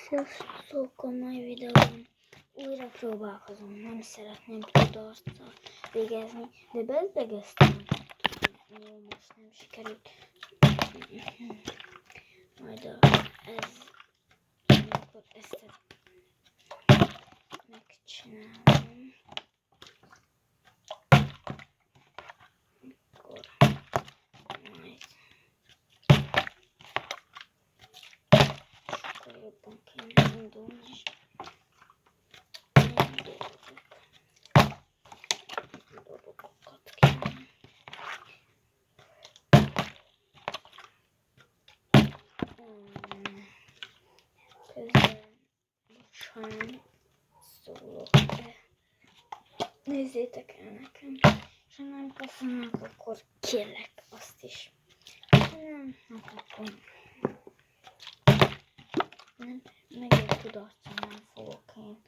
Sziasztok, a mai videóban újra próbálkozom, nem szeretném tudarccal végezni, de bezdegeztem. Jó, most nem sikerült. Majd amikor ezt megcsinálom, akkor majd sokkal jobban kéne indulni, és dolgokat kéne. Közben bocsánat szólok, de nézzétek el nekem, és ha nem köszönök, akkor kérlek azt is. Nem, hát akkor nem, megint kudarcon nem fogok én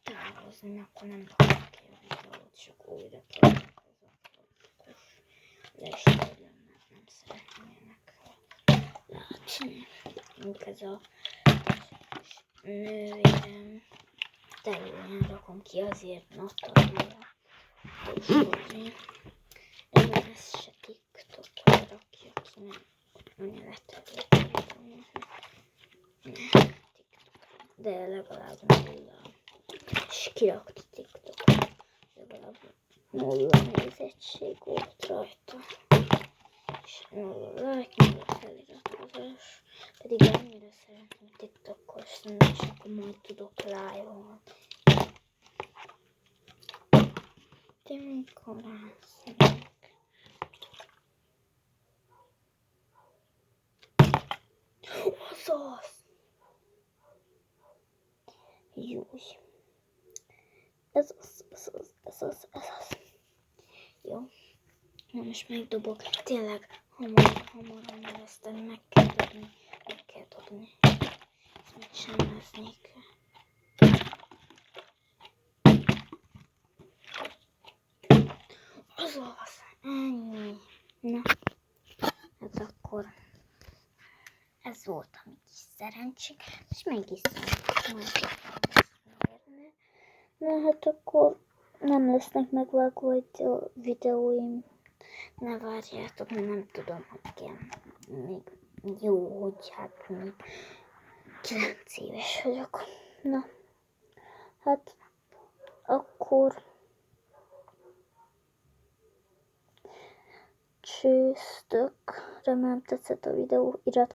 távozni, akkor nem kapok ki a videót, és akkor újra próbálkozok, akkor le is törlöm, mert nem szeretném ilyenek látni. Ez a nővérem területen rakom ki, azért Natalira tósolni. De még ezt se TikTokra rakja ki, nem ugye letörlöm. De legalább nulla. És kirakta TikTokra. Legalább nulla nézettség volt rajta. És nulla like, nulla feliratkozás. Pedig annyira szeretném TikTokosni, és akkor majd tudok live-olni. De mikor rászorulok? Azaz! Júj! Ez az. Jó. Na most megdobok. Tényleg hamar ezt meg kell dobni. Ezt meg sem lesznék. Azaz! Ennyi. Na. Hát akkor ez volt a mi kis szerencsénk. És megiszom. Na hát akkor nem lesznek megvágva a videóim. Ne várjátok, mert nem tudom, hogy kell. Még jó, hogy hát még 9 éves vagyok. Na, hát akkor csőztök. Remélem tetszett a videó. Iratkozzatok